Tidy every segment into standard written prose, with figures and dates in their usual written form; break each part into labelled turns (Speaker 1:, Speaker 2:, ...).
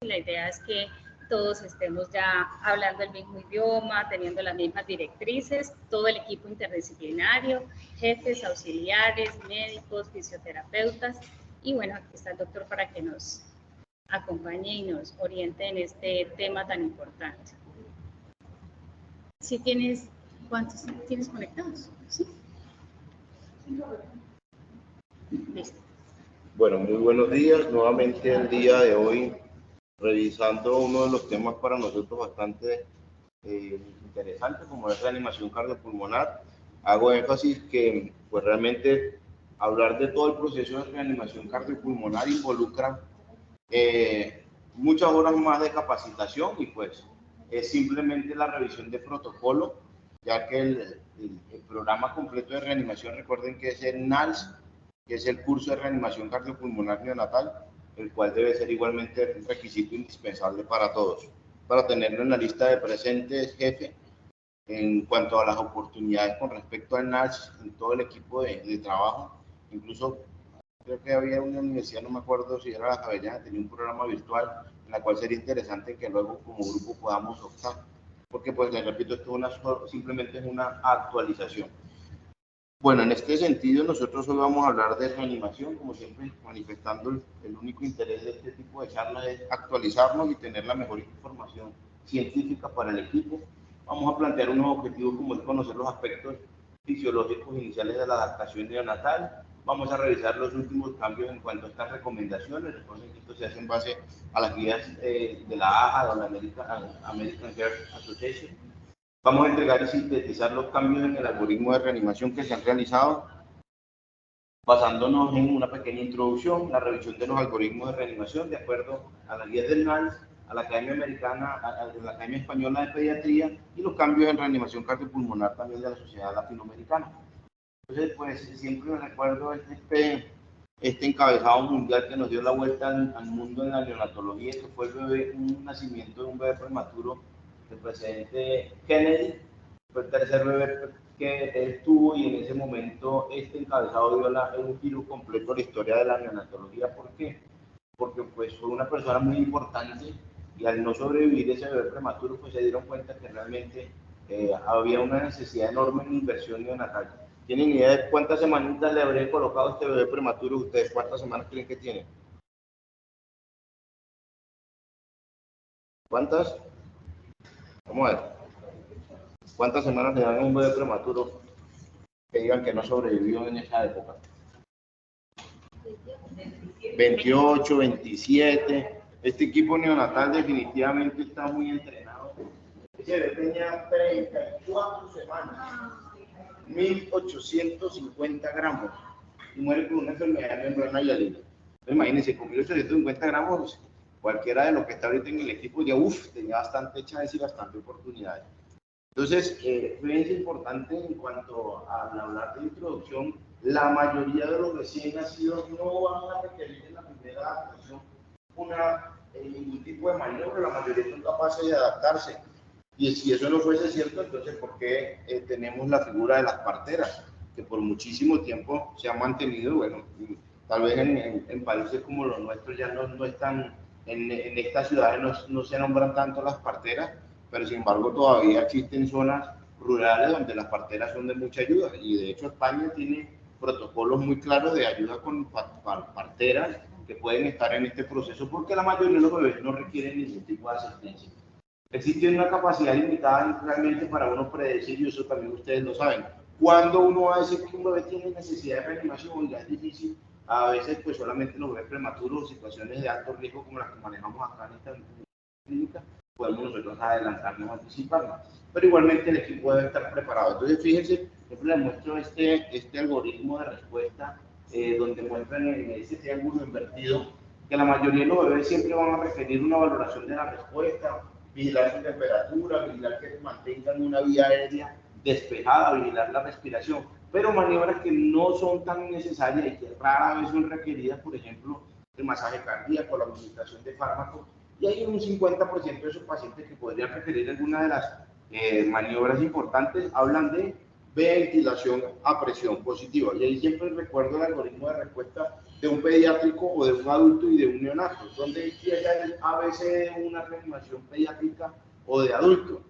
Speaker 1: La idea es que todos estemos ya hablando el mismo idioma, teniendo las mismas directrices, todo el equipo interdisciplinario, jefes, auxiliares, médicos, fisioterapeutas, y bueno, aquí está el doctor para que nos acompañe y nos oriente en este tema tan importante. Si tienes, ¿cuántos tienes conectados? ¿Sí? Listo.
Speaker 2: Bueno, muy buenos días. Nuevamente el día de hoy, revisando uno de los temas para nosotros bastante interesante, como es reanimación cardiopulmonar. Hago énfasis que pues realmente hablar de todo el proceso de reanimación cardiopulmonar involucra muchas horas más de capacitación y pues es simplemente la revisión de protocolo, ya que el programa completo de reanimación, recuerden que es el NALS, que es el curso de reanimación cardiopulmonar neonatal, el cual debe ser igualmente un requisito indispensable para todos, para tenerlo en la lista de presentes, jefe, en cuanto a las oportunidades con respecto al NALS en todo el equipo de trabajo. Incluso creo que había una universidad, no me acuerdo si era la Javeriana, tenía un programa virtual en la cual sería interesante que luego como grupo podamos optar, porque pues les repito, esto simplemente es una actualización. Bueno, en este sentido nosotros hoy vamos a hablar de reanimación, como siempre manifestando el único interés de este tipo de charlas es actualizarnos y tener la mejor información científica para el equipo. Vamos a plantear unos objetivos como es conocer los aspectos fisiológicos iniciales de la adaptación neonatal. Vamos a revisar los últimos cambios en cuanto a estas recomendaciones. Recuerden que esto se hace en base a las guías de la AHA, de la American Heart Association. Vamos a entregar y sintetizar los cambios en el algoritmo de reanimación que se han realizado, basándonos en una pequeña introducción, la revisión de los algoritmos de reanimación de acuerdo a las guías del NALS, a la Academia Americana, a la Academia Española de Pediatría y los cambios en reanimación cardiopulmonar también de la Sociedad Latinoamericana. Entonces, pues siempre me recuerdo este encabezado mundial que nos dio la vuelta al mundo en la neonatología, que fue un nacimiento de un bebé prematuro del presidente Kennedy. Fue el tercer bebé que él tuvo y en ese momento este encabezado dio un giro completo a la historia de la neonatología. ¿Por qué? Porque pues fue una persona muy importante y al no sobrevivir ese bebé prematuro pues se dieron cuenta que realmente había una necesidad enorme en inversión neonatal. ¿Tienen idea de cuántas semanitas le habrían colocado a este bebé prematuro? ¿Ustedes cuántas semanas creen que tiene? ¿Cuántas? Vamos a ver. ¿Cuántas semanas le dan a un bebé prematuro que digan que no sobrevivió en esa época? 28, 27. Este equipo neonatal definitivamente está muy entrenado. Ese bebé tenía 34 semanas, 1850 gramos, y muere con una enfermedad de membrana hialina. Imagínense, con 1850 gramos, cualquiera de los que está ahorita en el equipo ya tenía bastante chance y bastante oportunidades. Entonces, es importante en cuanto a hablar de introducción, la mayoría de los recién nacidos no van a requerir en la primera adaptación ningún tipo de maniobra, la mayoría son capaces de adaptarse. Y si eso no fuese cierto, entonces, ¿por qué tenemos la figura de las parteras? Que por muchísimo tiempo se han mantenido, bueno, tal vez en países como los nuestros ya no están, en estas ciudades no se nombran tanto las parteras, pero sin embargo todavía existen zonas rurales donde las parteras son de mucha ayuda y de hecho España tiene protocolos muy claros de ayuda con parteras que pueden estar en este proceso porque la mayoría de los bebés no requieren ningún tipo de asistencia. Existe una capacidad limitada realmente para uno predecir, y eso también ustedes lo saben. Cuando uno va a decir que un bebé tiene necesidad de reanimación, ya es difícil, a veces pues solamente los bebés prematuros, situaciones de alto riesgo como las que manejamos acá en esta clínica, podemos nosotros adelantarnos, anticiparnos. Pero igualmente el equipo debe estar preparado. Entonces, fíjense, siempre les muestro este algoritmo de respuesta, donde muestran en ese triángulo invertido que la mayoría de los bebés siempre van a requerir una valoración de la respuesta, vigilar su temperatura, vigilar que mantengan una vía aérea despejada, vigilar la respiración, pero maniobras que no son tan necesarias y que rara vez son requeridas, por ejemplo, el masaje cardíaco, la administración de fármacos, y hay un 50% de esos pacientes que podrían requerir alguna de las maniobras importantes, hablan de ventilación a presión positiva. Y ahí siempre recuerdo el algoritmo de respuesta de un pediátrico o de un adulto y de un neonato, donde empieza el ABC de una reanimación pediátrica o de adulto,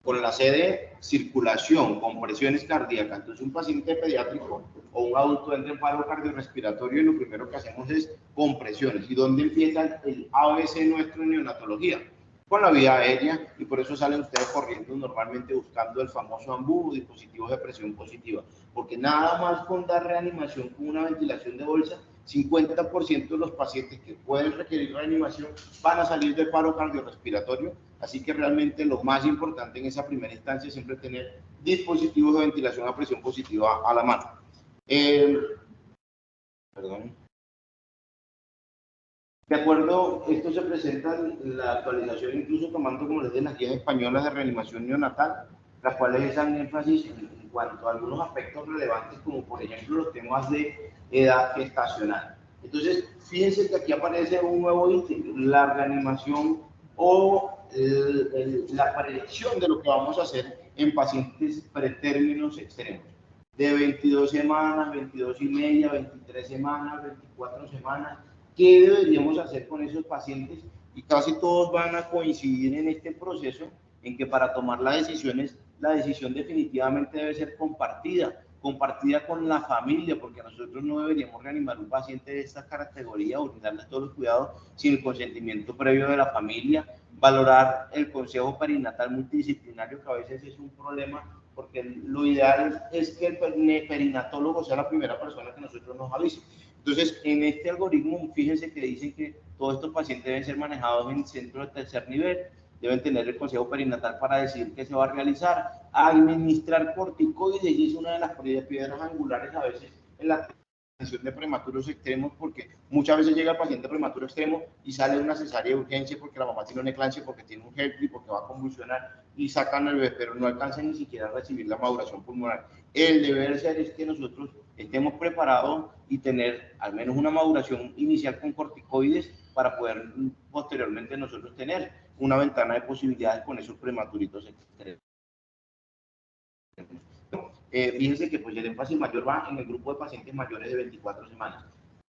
Speaker 2: con la C de circulación, con presiones cardíacas. Entonces un paciente pediátrico o un adulto entra en paro cardiorrespiratorio y lo primero que hacemos es compresiones. ¿Y dónde empieza el ABC nuestro en neonatología? Con la vía aérea, y por eso salen ustedes corriendo normalmente buscando el famoso AMBU, dispositivos de presión positiva, porque nada más con dar reanimación con una ventilación de bolsa, 50% de los pacientes que pueden requerir reanimación van a salir del paro cardiorrespiratorio, así que realmente lo más importante en esa primera instancia es siempre tener dispositivos de ventilación a presión positiva a la mano. De acuerdo, esto se presenta en la actualización, incluso tomando como les dije las guías españolas de reanimación neonatal, las cuales hacen énfasis en cuanto a algunos aspectos relevantes, como por ejemplo los temas de edad gestacional. Entonces, fíjense que aquí aparece un nuevo ítem, la reanimación o la predicción de lo que vamos a hacer en pacientes pretérminos extremos, de 22 semanas, 22 y media, 23 semanas, 24 semanas. ¿Qué deberíamos hacer con esos pacientes? Y casi todos van a coincidir en este proceso en que para tomar las decisiones, la decisión definitivamente debe ser compartida con la familia, porque nosotros no deberíamos reanimar un paciente de esta categoría o brindarle todos los cuidados sin el consentimiento previo de la familia, valorar el consejo perinatal multidisciplinario, que a veces es un problema, porque lo ideal es que el perinatólogo sea la primera persona que nosotros nos avise. Entonces, en este algoritmo, fíjense que dicen que todos estos pacientes deben ser manejados en centro de tercer nivel, deben tener el consejo perinatal para decidir qué se va a realizar, administrar corticoides, y es una de las piedras angulares a veces en la atención de prematuros extremos, porque muchas veces llega el paciente prematuro extremo y sale una cesárea de urgencia porque la mamá tiene una eclampsia, porque tiene un herpes, porque va a convulsionar y sacan al bebé, pero no alcanzan ni siquiera a recibir la maduración pulmonar. El deber ser es que nosotros estemos preparados y tener al menos una maduración inicial con corticoides para poder posteriormente nosotros tener una ventana de posibilidades con esos prematuritos extremos. Fíjense que pues el énfasis mayor va en el grupo de pacientes mayores de 24 semanas.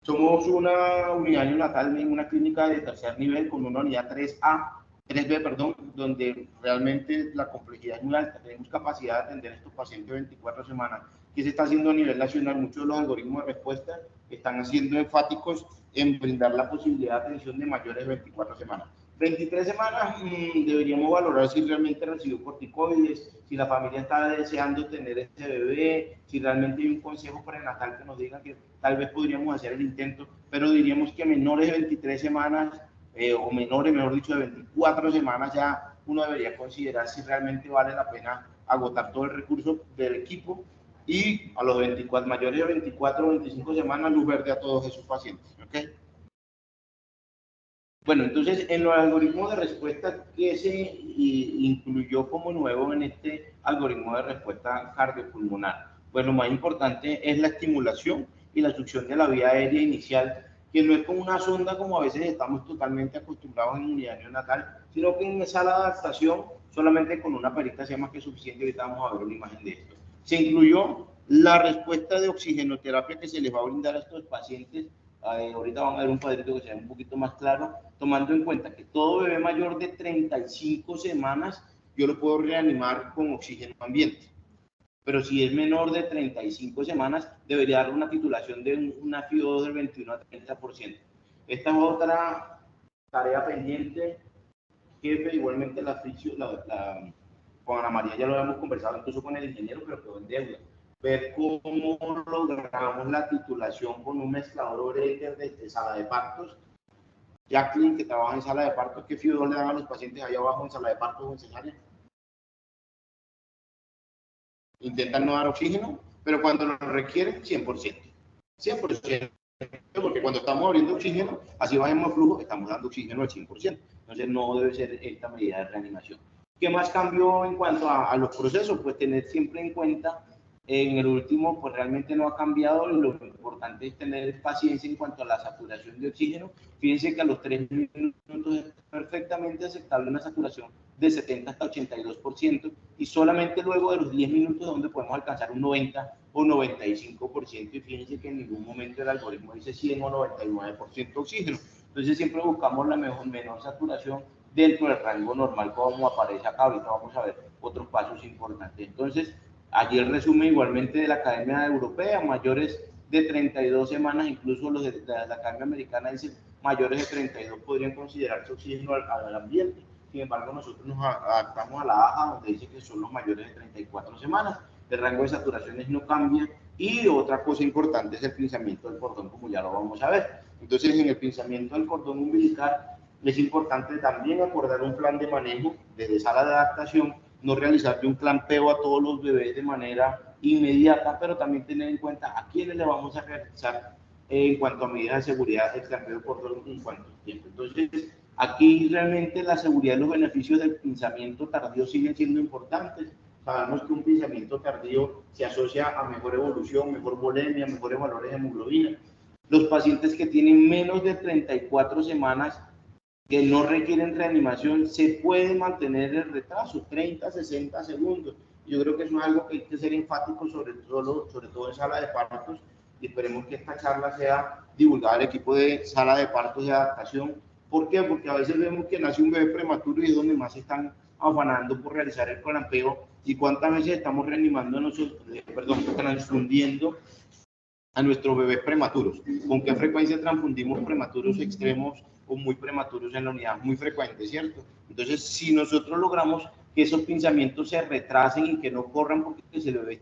Speaker 2: Somos una unidad neonatal en una clínica de tercer nivel con una unidad 3B, perdón, donde realmente la complejidad es muy alta. Tenemos capacidad de atender a estos pacientes de 24 semanas. ¿Qué se está haciendo a nivel nacional? Muchos de los algoritmos de respuesta están siendo enfáticos en brindar la posibilidad de atención de mayores de 24 semanas. 23 semanas deberíamos valorar si realmente recibió corticoides, si la familia está deseando tener este bebé, si realmente hay un consejo prenatal que nos diga que tal vez podríamos hacer el intento, pero diríamos que menores de 23 semanas o menores, mejor dicho, de 24 semanas ya uno debería considerar si realmente vale la pena agotar todo el recurso del equipo, y a los mayores de 24 o 25 semanas luz verde a todos esos pacientes, ¿ok? Bueno, entonces en los algoritmos de respuesta que se incluyó como nuevo en este algoritmo de respuesta cardiopulmonar, pues lo más importante es la estimulación y la succión de la vía aérea inicial, que no es con una sonda como a veces estamos totalmente acostumbrados en unidad neonatal, sino que en sala de adaptación solamente con una peristalsia más que suficiente. Ahorita vamos a ver una imagen de esto. Se incluyó la respuesta de oxigenoterapia que se les va a brindar a estos pacientes. Ahorita van a ver un cuadrito que se ve un poquito más claro, tomando en cuenta que todo bebé mayor de 35 semanas yo lo puedo reanimar con oxígeno ambiente, pero si es menor de 35 semanas debería dar una titulación de una FIO2 del 21 a 30%. Esta es otra tarea pendiente, jefe. Igualmente con Ana María ya lo habíamos conversado incluso con el ingeniero, pero quedó en deuda. Ver cómo logramos la titulación con un mezclador de sala de partos. Jacqueline, que trabaja en sala de partos, ¿qué FIO2 le dan a los pacientes allá abajo en sala de partos o en cesárea? Intentan no dar oxígeno, pero cuando lo requieren, 100%. 100%. Porque cuando estamos abriendo oxígeno, así bajemos flujo, estamos dando oxígeno al 100%. Entonces no debe ser esta medida de reanimación. ¿Qué más cambió en cuanto a los procesos? Pues tener siempre en cuenta En el último, pues realmente no ha cambiado y lo importante es tener paciencia en cuanto a la saturación de oxígeno. Fíjense que a los 3 minutos es perfectamente aceptable una saturación de 70 hasta 82% y solamente luego de los 10 minutos donde podemos alcanzar un 90 o 95% y fíjense que en ningún momento el algoritmo dice 100 o 99% oxígeno. Entonces siempre buscamos la menor saturación dentro del rango normal como aparece acá. Ahorita vamos a ver otros pasos importantes. Entonces, allí el resumen igualmente de la Academia Europea, mayores de 32 semanas, incluso los de la Academia Americana dicen mayores de 32 podrían considerarse oxígeno al ambiente. Sin embargo, nosotros nos adaptamos a la AJA, donde dice que son los mayores de 34 semanas. El rango de saturaciones no cambia. Y otra cosa importante es el pinzamiento del cordón, como ya lo vamos a ver. Entonces, en el pinzamiento del cordón umbilical es importante también acordar un plan de manejo desde sala de adaptación, no realizar un clampeo a todos los bebés de manera inmediata, pero también tener en cuenta a quiénes le vamos a realizar en cuanto a medidas de seguridad el clampeo por en cuanto a tiempo. Entonces, aquí realmente la seguridad y los beneficios del pinzamiento tardío siguen siendo importantes. Sabemos que un pinzamiento tardío se asocia a mejor evolución, mejor volemia, mejores valores de hemoglobina. Los pacientes que tienen menos de 34 semanas que no requieren reanimación, se puede mantener el retraso, 30, 60 segundos. Yo creo que eso es algo que hay que ser enfático, sobre todo en sala de partos, y esperemos que esta charla sea divulgada al equipo de sala de partos de adaptación. ¿Por qué? Porque a veces vemos que nace un bebé prematuro y es donde más se están afanando por realizar el clampeo, y cuántas veces estamos reanimando nosotros, transfundiendo a nuestros bebés prematuros. ¿Con qué frecuencia transfundimos prematuros extremos o muy prematuros en la unidad? Muy frecuente, ¿cierto? Entonces, si nosotros logramos que esos pinzamientos se retrasen y que no corran porque si el bebé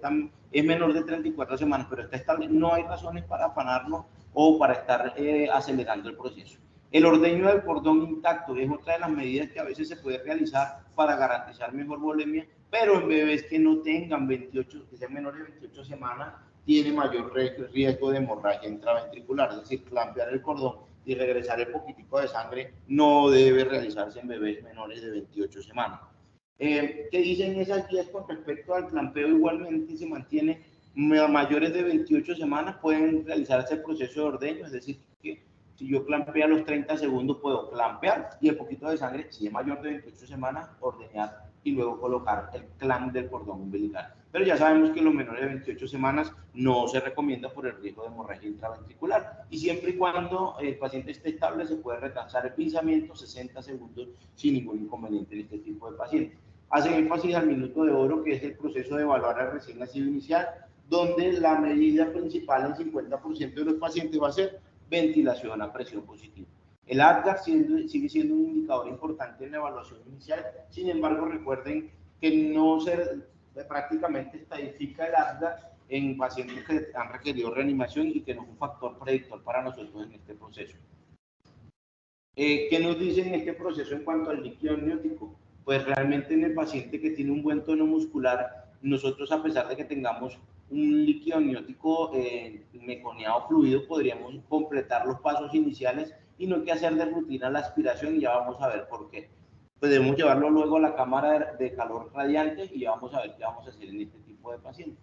Speaker 2: es menor de 34 semanas, pero está estable, no hay razones para afanarnos o para estar acelerando el proceso. El ordeño del cordón intacto es otra de las medidas que a veces se puede realizar para garantizar mejor volemia, pero en bebés que no tengan 28, que sean menores de 28 semanas, tiene mayor riesgo de hemorragia intraventricular, es decir, clampear el cordón y regresar el poquitico de sangre no debe realizarse en bebés menores de 28 semanas. ¿Qué dicen esas guías con respecto al clampeo? Igualmente se mantiene mayores de 28 semanas pueden realizarse el proceso de ordeño, es decir, que si yo clampeo a los 30 segundos puedo clampear y el poquito de sangre, si es mayor de 28 semanas, ordeñar y luego colocar el clamp del cordón umbilical. Pero ya sabemos que los menores de 28 semanas no se recomienda por el riesgo de hemorragia intraventricular. Y siempre y cuando el paciente esté estable, se puede retrasar el pinzamiento 60 segundos sin ningún inconveniente en este tipo de pacientes. Hacen énfasis al minuto de oro, que es el proceso de evaluar al recién nacido inicial, donde la medida principal en 50% de los pacientes va a ser ventilación a presión positiva. El ADGAR sigue siendo un indicador importante en la evaluación inicial, sin embargo recuerden que no se prácticamente estadifica el ADGAR en pacientes que han requerido reanimación y que no es un factor predictor para nosotros en este proceso. ¿Qué nos dicen en este proceso en cuanto al líquido amniótico? Pues realmente en el paciente que tiene un buen tono muscular, nosotros a pesar de que tengamos un líquido amniótico meconeado fluido, podríamos completar los pasos iniciales y no hay que hacer de rutina la aspiración y ya vamos a ver por qué. Podemos llevarlo luego a la cámara de calor radiante y ya vamos a ver qué vamos a hacer en este tipo de pacientes.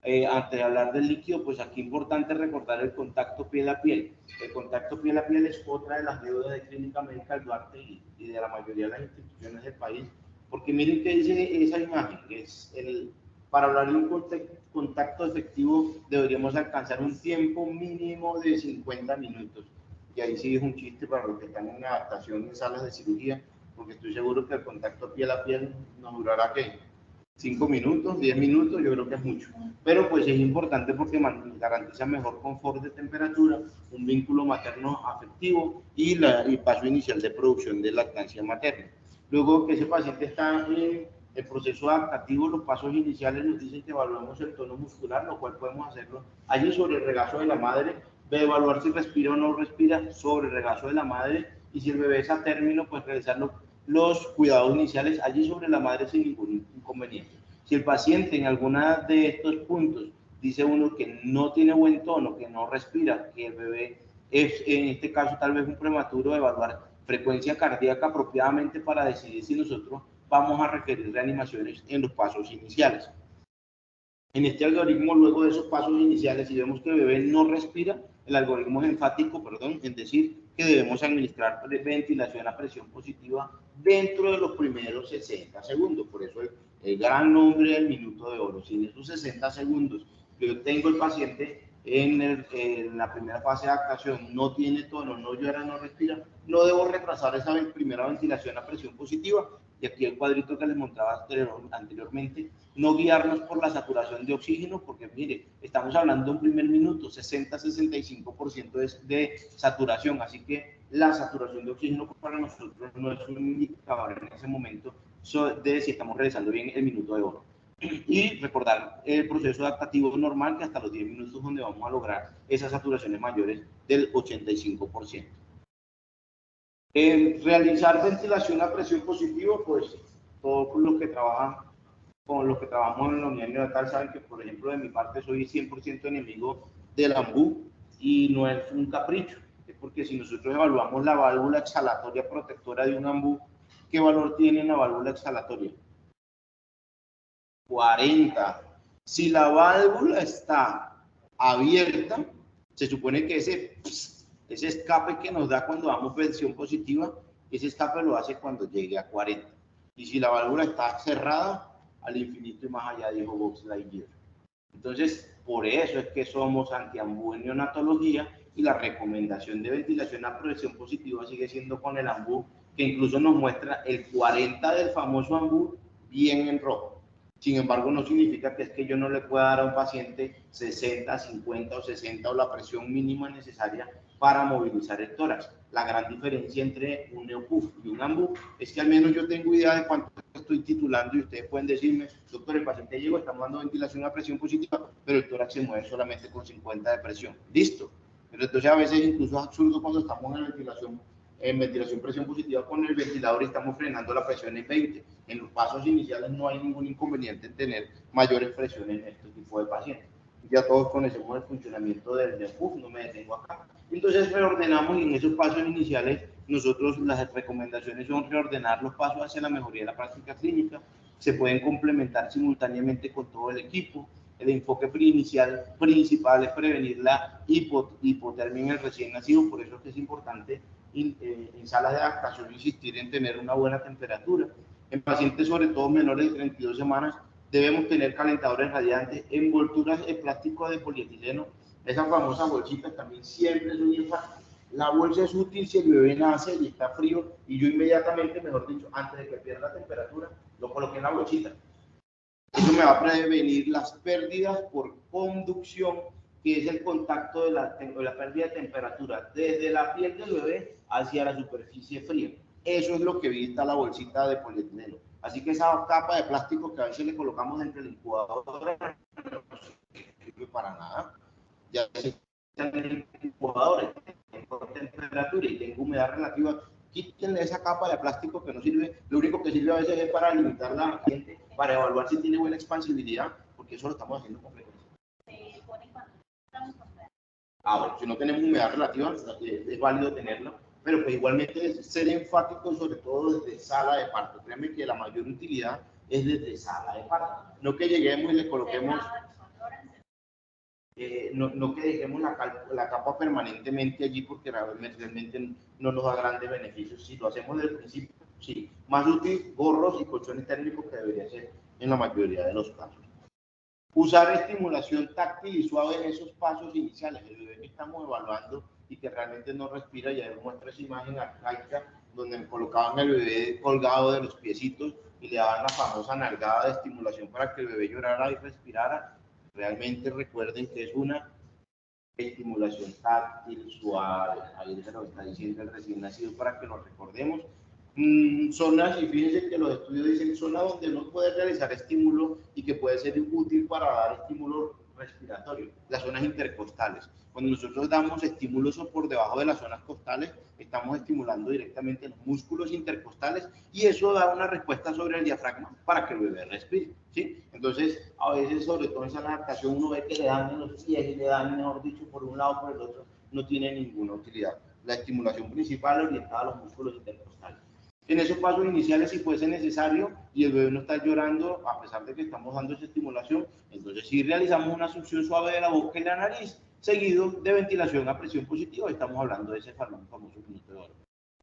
Speaker 2: Antes de hablar del líquido, pues aquí es importante recordar el contacto piel a piel. El contacto piel a piel es otra de las deudas de Clínica Médica del Duarte y de la mayoría de las instituciones del país, porque miren qué dice esa imagen, para hablar de un contacto efectivo deberíamos alcanzar un tiempo mínimo de 50 minutos. Y ahí sí es un chiste para los que están en adaptación en salas de cirugía, porque estoy seguro que el contacto piel a piel nos durará, ¿qué? 5 minutos, 10 minutos, yo creo que es mucho. Pero pues es importante porque garantiza mejor confort de temperatura, un vínculo materno afectivo y el paso inicial de producción de lactancia materna. Luego que ese paciente está en el proceso adaptativo, los pasos iniciales nos dicen que evaluemos el tono muscular, lo cual podemos hacerlo allí sobre el regazo de la madre, de evaluar si respira o no respira sobre el regazo de la madre, y si el bebé es a término, pues realizarlo los cuidados iniciales allí sobre la madre sin ningún inconveniente. Si el paciente en alguna de estos puntos dice uno que no tiene buen tono, que no respira, que el bebé es en este caso tal vez un prematuro, evaluar frecuencia cardíaca apropiadamente para decidir si nosotros vamos a requerir reanimaciones en los pasos iniciales. En este algoritmo, luego de esos pasos iniciales, si vemos que el bebé no respira, el algoritmo es enfático, perdón, en decir que debemos administrar ventilación a presión positiva dentro de los primeros 60 segundos. Por eso el gran nombre del minuto de oro. Si en esos 60 segundos yo tengo el paciente en la primera fase de adaptación, no tiene tono, no llora, no respira, no debo retrasar esa primera ventilación a presión positiva. Y aquí el cuadrito que les mostraba anteriormente, no guiarnos por la saturación de oxígeno, porque mire, estamos hablando de un primer minuto, 60-65% de saturación, así que la saturación de oxígeno para nosotros no es un indicador en ese momento de si estamos realizando bien el minuto de oro. Y recordar el proceso adaptativo normal, que hasta los 10 minutos donde vamos a lograr esas saturaciones mayores del 85%. Realizar ventilación a presión positiva, pues todos los que trabajan con los que trabajamos en la unidad neonatal saben que, por ejemplo, de mi parte soy 100% enemigo del AMBU, y no es un capricho, es porque si nosotros evaluamos la válvula exhalatoria protectora de un AMBU, ¿qué valor tiene la válvula exhalatoria? 40. Si la válvula está abierta, se supone que ese escape que nos da cuando damos presión positiva, ese escape lo hace cuando llegue a 40. Y si la válvula está cerrada, al infinito y más allá, dijo Buzz Lightyear. Entonces, por eso es que somos anti-AMBU en neonatología, y la recomendación de ventilación a presión positiva sigue siendo con el AMBU, que incluso nos muestra el 40 del famoso AMBU bien en rojo. Sin embargo, no significa que es que yo no le pueda dar a un paciente 60, 50 o 60 o la presión mínima necesaria para movilizar el tórax. La gran diferencia entre un NeoPUF y un AMBU es que al menos yo tengo idea de cuánto estoy titulando, y ustedes pueden decirme, doctor, el paciente llegó, estamos dando ventilación a presión positiva, pero el tórax se mueve solamente con 50 de presión. Listo. Pero entonces a veces incluso es absurdo cuando estamos en ventilación presión positiva con el ventilador y estamos frenando la presión en 20. En los pasos iniciales no hay ningún inconveniente en tener mayores presiones en este tipo de pacientes. Ya todos conocemos el funcionamiento del NeoPUF, no me detengo acá. Entonces reordenamos, y en esos pasos iniciales nosotros las recomendaciones son reordenar los pasos hacia la mejoría de la práctica clínica. Se pueden complementar simultáneamente con todo el equipo. El enfoque inicial principal es prevenir la hipotermia en el recién nacido, por eso es que es importante en salas de adaptación insistir en tener una buena temperatura. En pacientes sobre todo menores de 32 semanas debemos tener calentadores radiantes, envolturas en plástico de polietileno. Esa famosa bolsita también siempre es muy enfática. La bolsa es útil si el bebé nace y está frío, y yo inmediatamente, mejor dicho, antes de que pierda temperatura, lo coloqué en la bolsita. Eso me va a prevenir las pérdidas por conducción, que es el contacto de la pérdida de temperatura desde la piel del bebé hacia la superficie fría. Eso es lo que evita la bolsita de polietileno. Así que esa capa de plástico que a veces le colocamos entre el incubador no sirve para nada. Ya se están en incubadores, tengo temperatura y tengo humedad relativa, quítenle esa capa de plástico que no sirve. Lo único que sirve a veces es para limitar la gente, para evaluar si tiene buena expansibilidad, porque eso lo estamos haciendo con frecuencia. Bueno, si no tenemos humedad relativa, es válido tenerla, pero pues igualmente es ser enfático, sobre todo desde sala de parto. Créanme que la mayor utilidad es desde sala de parto. No que lleguemos y le coloquemos, no que dejemos la capa permanentemente allí, porque realmente no nos da grandes beneficios. Si lo hacemos desde el principio, sí. Más útil, gorros y colchones térmicos, que debería ser en la mayoría de los casos. Usar estimulación táctil y suave en esos pasos iniciales. El bebé que estamos evaluando y que realmente no respira, ya les muestro esa imagen arcaica donde me colocaban el bebé colgado de los piecitos y le daban la famosa nalgada de estimulación para que el bebé llorara y respirara. Realmente recuerden que es una estimulación táctil, suave. Ahí se lo está diciendo el recién nacido para que lo recordemos. Zonas, y fíjense que los estudios dicen zonas donde no puede realizar estímulo y que puede ser útil para dar estímulo respiratorio, las zonas intercostales. Cuando nosotros damos estímulos por debajo de las zonas costales, estamos estimulando directamente los músculos intercostales, y eso da una respuesta sobre el diafragma para que el bebé respire, ¿sí? Entonces, a veces, sobre todo en esa adaptación, uno ve que le dan en los pies y le dan, mejor dicho, por un lado o por el otro, no tiene ninguna utilidad. La estimulación principal orientada a los músculos intercostales. En esos pasos iniciales, si fuese necesario y el bebé no está llorando, a pesar de que estamos dando esa estimulación, entonces sí realizamos una succión suave de la boca y la nariz, seguido de ventilación a presión positiva. Estamos hablando de ese famoso minuto de oro.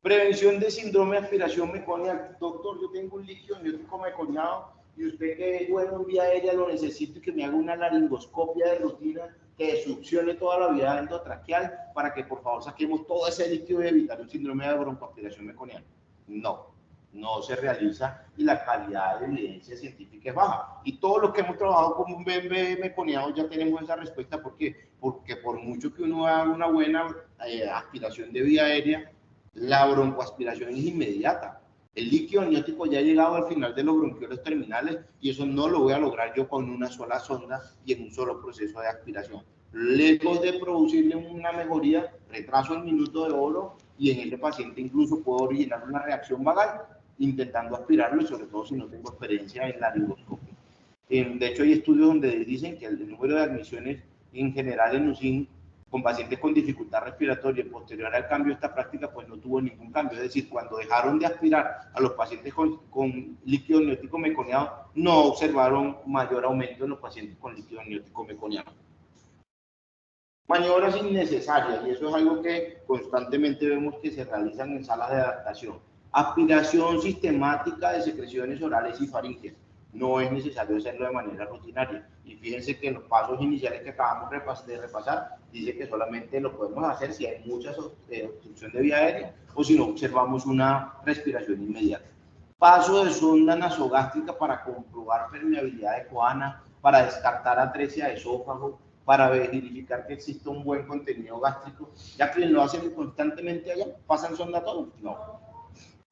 Speaker 2: Prevención de síndrome de aspiración meconial. Doctor, yo tengo un líquido amniótico meconiado y usted que es bueno en vía aérea lo necesito y que me haga una laringoscopia de rutina que succione toda la vía endotraqueal para que por favor saquemos todo ese líquido y evitar un síndrome de broncoaspiración meconial. No, no se realiza y la calidad de evidencia científica es baja. Y todos los que hemos trabajado con un bebé meconiado ya tenemos esa respuesta. ¿Por qué? Porque por mucho que uno haga una buena aspiración de vía aérea, la broncoaspiración es inmediata. El líquido amniótico ya ha llegado al final de los bronquiolos terminales y eso no lo voy a lograr yo con una sola sonda y en un solo proceso de aspiración. Lejos de producirle una mejoría, retraso el minuto de oro y en ese paciente incluso puedo originar una reacción vagal intentando aspirarlo y sobre todo si no tengo experiencia en la laringoscopia. De hecho hay estudios donde dicen que el número de admisiones en general en UCIN con pacientes con dificultad respiratoria posterior al cambio de esta práctica, pues no tuvo ningún cambio. Es decir, cuando dejaron de aspirar a los pacientes con líquido amniótico meconiado, no observaron mayor aumento en los pacientes con líquido amniótico meconiado. Maniobras innecesarias, y eso es algo que constantemente vemos que se realizan en salas de adaptación. Aspiración sistemática de secreciones orales y faríngeas. No es necesario hacerlo de manera rutinaria. Y fíjense que en los pasos iniciales que acabamos de repasar, dice que solamente lo podemos hacer si hay mucha obstrucción de vía aérea o si no observamos una respiración inmediata. Paso de sonda nasogástrica para comprobar permeabilidad de coana, para descartar atresia de esófago, para verificar que existe un buen contenido gástrico. Ya que lo hacen constantemente allá, ¿pasan sonda todos? No.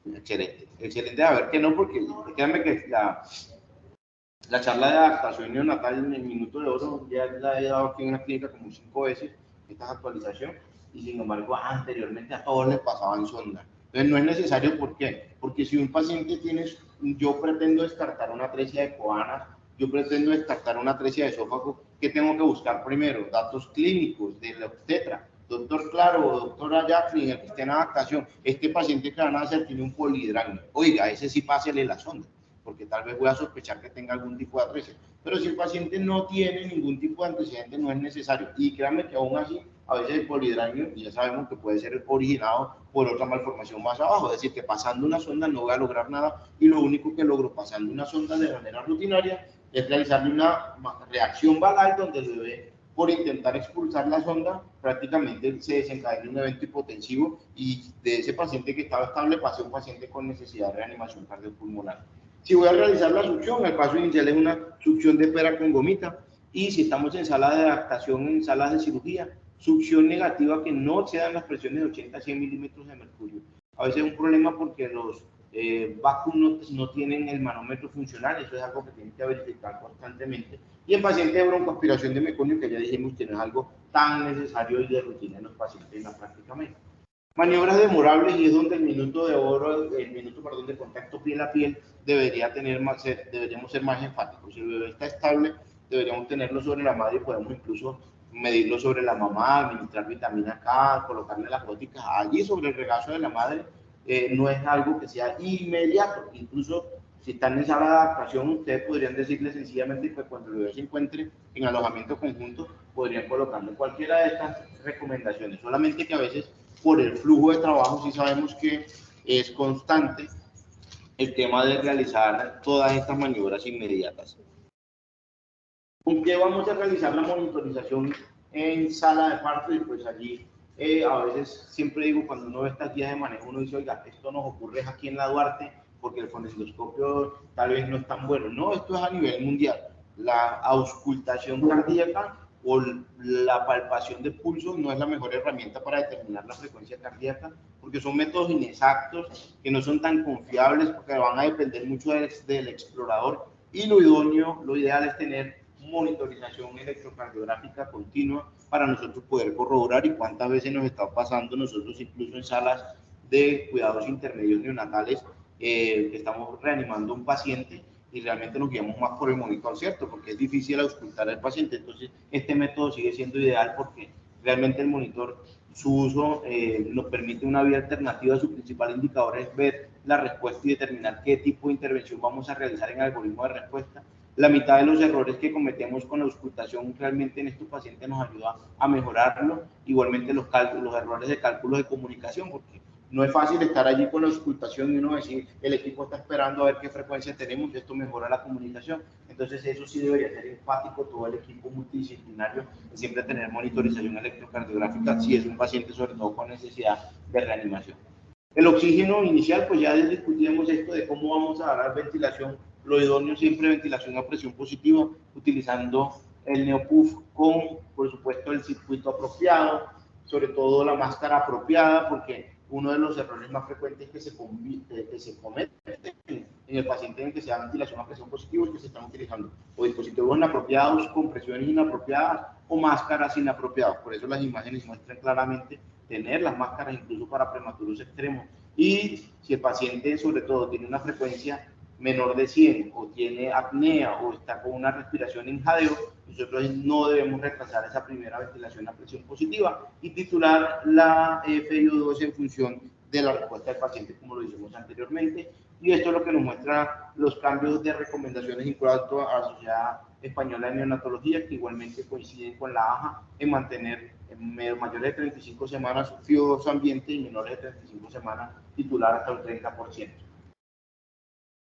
Speaker 2: Excelente, excelente. A ver que no, porque créanme que la charla de adaptación neonatal en el minuto de oro ya la he dado aquí en la clínica como 5 veces, esta actualización, y sin embargo anteriormente a todos les pasaban sonda. Entonces no es necesario, ¿por qué? Porque si un paciente tiene, yo pretendo descartar una atresia de coana, yo pretendo descartar una atresia de esófago, ¿qué tengo que buscar primero? Datos clínicos del obstetra. Doctor Claro o doctora Jacqueline, el que esté en adaptación, este paciente que van a hacer tiene un polihidranio. Oiga, ese sí pásele la sonda, porque tal vez voy a sospechar que tenga algún tipo de atresia. Pero si el paciente no tiene ningún tipo de antecedente, no es necesario. Y créanme que aún así, a veces el polihidranio, ya sabemos que puede ser originado por otra malformación más abajo. Es decir, que pasando una sonda no voy a lograr nada y lo único que logro pasando una sonda de manera rutinaria es realizarle una reacción vagal donde el bebé, por intentar expulsar la sonda, prácticamente se desencadena un evento hipotensivo y de ese paciente que estaba estable pasé a un paciente con necesidad de reanimación cardiopulmonar. Si voy a realizar la succión, el paso inicial es una succión de pera con gomita. Y si estamos en sala de adaptación, en salas de cirugía, succión negativa que no excedan las presiones de 80 a 100 milímetros de mercurio. A veces es un problema porque los vacunos no tienen el manómetro funcional, eso es algo que tienen que verificar constantemente. Y en pacientes de broncoaspiración de meconio, que ya dijimos que no es algo tan necesario y de rutina en los pacientes en la práctica médica. Maniobras demorables, y es donde el minuto de oro, de contacto piel a piel deberíamos ser más enfáticos. Si el bebé está estable, deberíamos tenerlo sobre la madre y podemos incluso medirlo sobre la mamá, administrar vitamina K, colocarle las góticas allí sobre el regazo de la madre. No es algo que sea inmediato. Incluso si están en sala de adaptación, ustedes podrían decirle sencillamente que cuando el bebé se encuentre en alojamiento conjunto, podrían colocarle cualquiera de estas recomendaciones. Solamente que a veces, por el flujo de trabajo, sí sabemos que es constante el tema de realizar todas estas maniobras inmediatas. ¿Con qué vamos a realizar la monitorización en sala de parto? Y pues allí a veces siempre digo, cuando uno ve estas guías de manejo, uno dice, oiga, esto nos ocurre aquí en la Duarte porque el fonendoscopio tal vez no es tan bueno. No, esto es a nivel mundial. La auscultación cardíaca o la palpación de pulso no es la mejor herramienta para determinar la frecuencia cardíaca, porque son métodos inexactos, que no son tan confiables, porque van a depender mucho del explorador, y lo idóneo, lo ideal es tener monitorización electrocardiográfica continua para nosotros poder corroborar. Y cuántas veces nos está pasando nosotros incluso en salas de cuidados intermedios neonatales que estamos reanimando a un paciente y realmente nos guiamos más por el monitor, ¿cierto? Porque es difícil auscultar al paciente. Entonces este método sigue siendo ideal porque realmente el monitor su uso nos permite una vía alternativa. Su principal indicador es ver la respuesta y determinar qué tipo de intervención vamos a realizar en el algoritmo de respuesta. La mitad de los errores que cometemos con la auscultación realmente en estos pacientes nos ayuda a mejorarlo. Igualmente los errores de cálculo de comunicación, porque no es fácil estar allí con la auscultación y uno decir, el equipo está esperando a ver qué frecuencia tenemos, y esto mejora la comunicación. Entonces eso sí debería ser enfático todo el equipo multidisciplinario, y siempre tener monitorización electrocardiográfica si es un paciente sobre todo con necesidad de reanimación. El oxígeno inicial, pues ya discutimos esto de cómo vamos a dar ventilación. Lo idóneo siempre ventilación a presión positiva, utilizando el neopuff con, por supuesto, el circuito apropiado, sobre todo la máscara apropiada, porque uno de los errores más frecuentes que se cometen en el paciente en el que se da ventilación a presión positiva es que se están utilizando o dispositivos inapropiados, compresiones inapropiadas o máscaras inapropiadas. Por eso las imágenes muestran claramente tener las máscaras incluso para prematuros extremos. Y si el paciente sobre todo tiene una frecuencia menor de 100 o tiene apnea o está con una respiración en jadeo, nosotros no debemos retrasar esa primera ventilación a presión positiva y titular la FiO2 en función de la respuesta del paciente, como lo hicimos anteriormente. Y esto es lo que nos muestra los cambios de recomendaciones en cuanto a la Sociedad Española de Neonatología, que igualmente coinciden con la AJA en mantener en mayores de 35 semanas FiO2 ambiente y menores de 35 semanas titular hasta un 30%.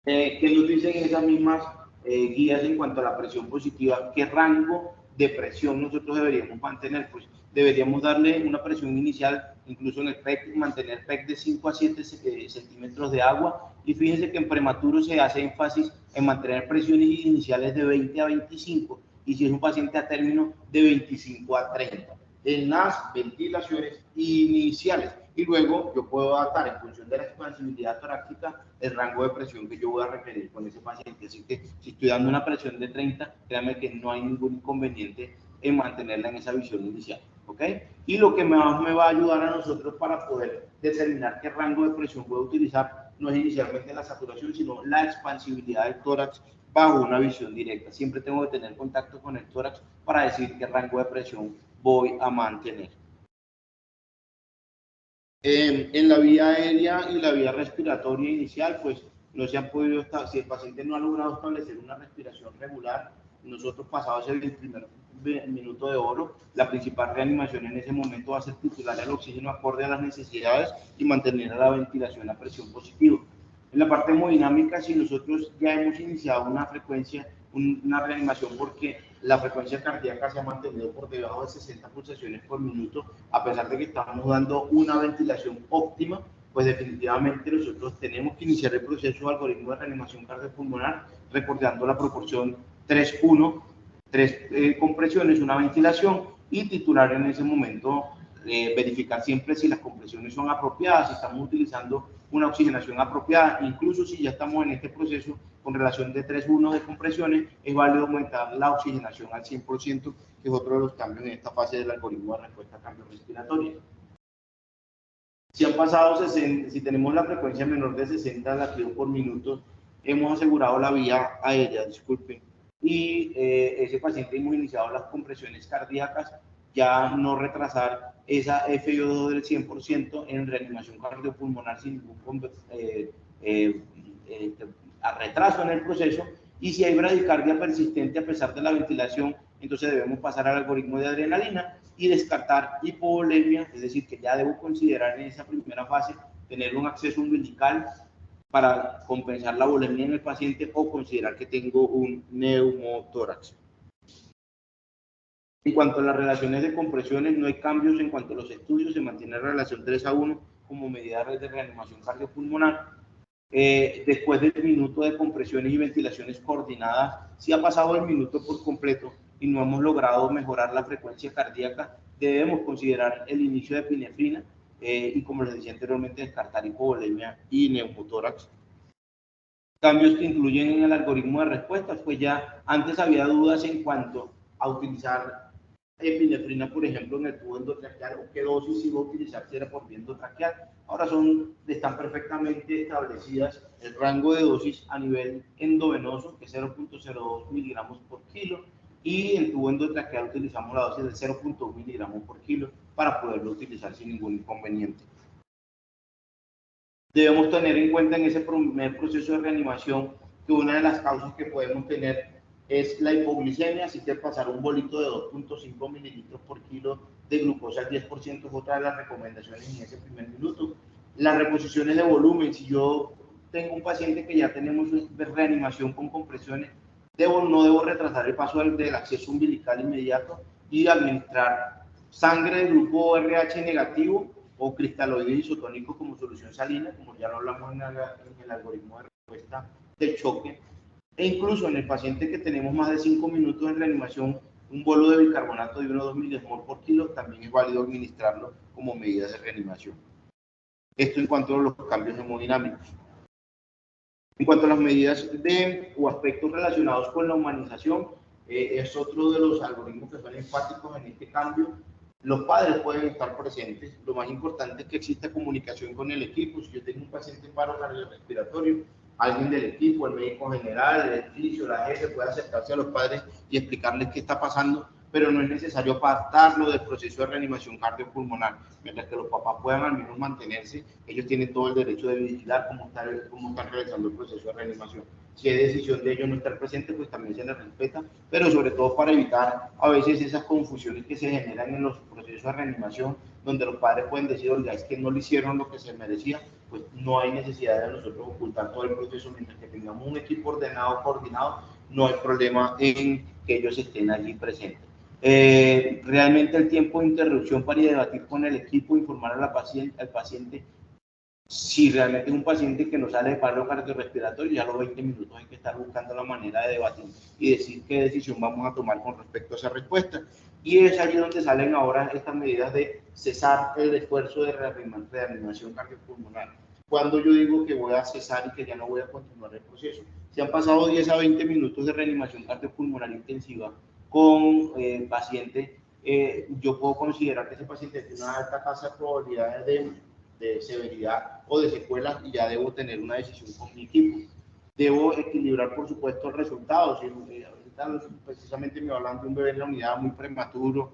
Speaker 2: ¿Qué nos dicen esas mismas guías en cuanto a la presión positiva? ¿Qué rango de presión nosotros deberíamos mantener? Pues deberíamos darle una presión inicial, incluso en el PEC, mantener PEC de 5 a 7 centímetros de agua. Y fíjense que en prematuro se hace énfasis en mantener presiones iniciales de 20 a 25 y si es un paciente a término de 25 a 30 en las ventilaciones iniciales. Y luego yo puedo adaptar en función de la expansibilidad torácica el rango de presión que yo voy a requerir con ese paciente. Así que si estoy dando una presión de 30, créanme que no hay ningún inconveniente en mantenerla en esa visión inicial. ¿Ok? Y lo que más me va a ayudar a nosotros para poder determinar qué rango de presión voy a utilizar no es inicialmente la saturación, sino la expansibilidad del tórax bajo una visión directa. Siempre tengo que tener contacto con el tórax para decir qué rango de presión voy a mantener. En la vía aérea y la vía respiratoria inicial, pues no se han podido si el paciente no ha logrado establecer una respiración regular, nosotros pasados el primer minuto de oro, la principal reanimación en ese momento va a ser titular el oxígeno acorde a las necesidades y mantener la ventilación a presión positiva. En la parte hemodinámica, si nosotros ya hemos iniciado una frecuencia, una reanimación porque la frecuencia cardíaca se ha mantenido por debajo de 60 pulsaciones por minuto, a pesar de que estamos dando una ventilación óptima, pues definitivamente nosotros tenemos que iniciar el proceso de algoritmo de reanimación cardiopulmonar, recordando la proporción 3-1, 3 compresiones, una ventilación, y titular en ese momento, verificar siempre si las compresiones son apropiadas, si estamos utilizando una oxigenación apropiada. Incluso si ya estamos en este proceso con relación de 3-1 de compresiones, es válido aumentar la oxigenación al 100%, que es otro de los cambios en esta fase del algoritmo de respuesta a cambios respiratorios. Si han pasado si tenemos la frecuencia menor de 60 latidos por minuto, hemos asegurado la vía aérea, disculpen, y ese paciente hemos iniciado las compresiones cardíacas, ya no retrasar esa FiO2 del 100% en reanimación cardiopulmonar sin ningún retraso en el proceso. Y si hay bradicardia persistente a pesar de la ventilación, entonces debemos pasar al algoritmo de adrenalina y descartar hipovolemia, es decir, que ya debo considerar en esa primera fase tener un acceso umbilical para compensar la volemia en el paciente o considerar que tengo un neumotórax. En cuanto a las relaciones de compresiones, no hay cambios en cuanto a los estudios, se mantiene la relación 3-1 como medida de reanimación cardiopulmonar. Después del minuto de compresiones y ventilaciones coordinadas, si ha pasado el minuto por completo y no hemos logrado mejorar la frecuencia cardíaca, debemos considerar el inicio de epinefrina y, como les decía anteriormente, descartar hipovolemia y neumotórax. Cambios que incluyen en el algoritmo de respuestas, pues ya antes había dudas en cuanto a utilizar epinefrina, por ejemplo, en el tubo endotraqueal, o qué dosis iba a utilizar si era por vía endotraqueal. Ahora están perfectamente establecidas el rango de dosis a nivel endovenoso, que es 0.02 miligramos por kilo, y en tubo endotraqueal utilizamos la dosis de 0.1 miligramos por kilo. para poderlo utilizar sin ningún inconveniente. Debemos tener en cuenta en ese primer proceso de reanimación que una de las causas que podemos tener es la hipoglicemia, así que pasar un bolito de 2.5 mililitros por kilo de glucosa al 10% es otra de las recomendaciones en ese primer minuto. Las reposiciones de volumen, si yo tengo un paciente que ya tenemos reanimación con compresiones, no debo retrasar el paso del acceso umbilical inmediato y administrar sangre de grupo RH negativo o cristaloides isotónicos como solución salina, como ya lo hablamos en el algoritmo de respuesta del choque. E incluso en el paciente que tenemos más de 5 minutos en reanimación, un bolo de bicarbonato de 1 o 2 milimol por kilo también es válido administrarlo como medida de reanimación. Esto en cuanto a los cambios hemodinámicos. En cuanto a las medidas o aspectos relacionados con la humanización, es otro de los algoritmos que son enfáticos en este cambio. Los padres pueden estar presentes. Lo más importante es que exista comunicación con el equipo. Si yo tengo un paciente en paro cardiorrespiratorio, alguien del equipo, el médico general, el fisio, la jefe, puede acercarse a los padres y explicarles qué está pasando, pero no es necesario apartarlo del proceso de reanimación cardiopulmonar. Mientras que los papás puedan al menos mantenerse, ellos tienen todo el derecho de vigilar cómo están realizando el proceso de reanimación. Si es decisión de ellos no estar presentes, pues también se les respeta, pero sobre todo para evitar a veces esas confusiones que se generan en los procesos de reanimación, donde los padres pueden decir, oiga, es que no le hicieron lo que se merecía, pues no hay necesidad de nosotros ocultar todo el proceso. Mientras que tengamos un equipo ordenado, coordinado, no hay problema en que ellos estén allí presentes. Realmente el tiempo de interrupción para ir a debatir con el equipo, informar al paciente, si realmente es un paciente que no sale de paro cardiorrespiratorio, ya a los 20 minutos hay que estar buscando la manera de debatir y decir qué decisión vamos a tomar con respecto a esa respuesta. Y es allí donde salen ahora estas medidas de cesar el esfuerzo de reanimación cardiopulmonar. Cuando yo digo que voy a cesar y que ya no voy a continuar el proceso, si han pasado 10 a 20 minutos de reanimación cardiopulmonar intensiva con paciente, yo puedo considerar que ese paciente tiene una alta tasa de probabilidad de severidad o de secuelas y ya debo tener una decisión con mi equipo. Debo equilibrar, por supuesto, el resultado. Precisamente me hablan de un bebé en la unidad muy prematuro,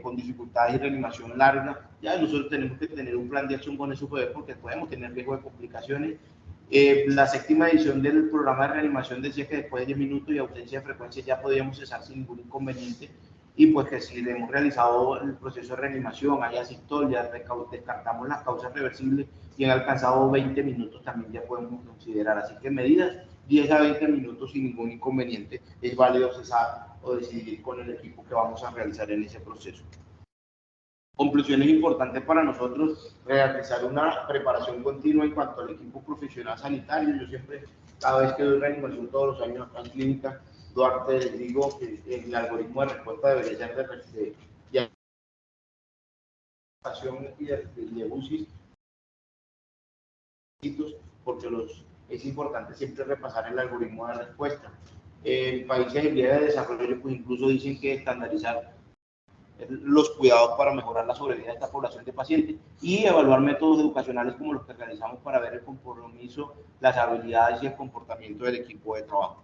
Speaker 2: con dificultades y reanimación larga. Ya nosotros tenemos que tener un plan de acción con esos bebés porque podemos tener riesgo de complicaciones. La séptima edición del programa de reanimación decía que después de 10 minutos y ausencia de frecuencia ya podíamos cesar sin ningún inconveniente. Y pues que si hemos realizado el proceso de reanimación, hay asistolia, descartamos las causas reversibles y han alcanzado 20 minutos también ya podemos considerar. Así que medidas 10 a 20 minutos sin ningún inconveniente es válido cesar o decidir con el equipo que vamos a realizar en ese proceso. Conclusiones importantes para nosotros: realizar una preparación continua en cuanto al equipo profesional sanitario. Yo siempre, cada vez que doy reanimación todos los años acá en Clínica Duarte, les digo que el algoritmo de respuesta debería ser de y de UCI, porque es importante siempre repasar el algoritmo de respuesta. En países en vía de desarrollo, pues incluso dicen que estandarizar los cuidados para mejorar la sobrevida de esta población de pacientes y evaluar métodos educacionales como los que realizamos para ver el compromiso, las habilidades y el comportamiento del equipo de trabajo.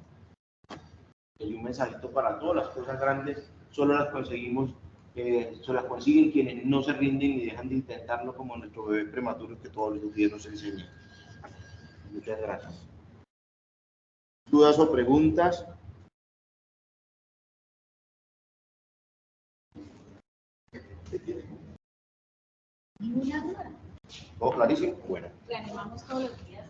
Speaker 2: Y un mensajito para todas: las cosas grandes solo las conseguimos, se las consiguen quienes no se rinden y dejan de intentarlo, como nuestro bebé prematuro que todos los días nos enseña. Muchas gracias. ¿Dudas o preguntas?
Speaker 1: Ninguna duda.
Speaker 2: ¿Todo clarísimo? Bueno.
Speaker 1: Reanimamos todos los días.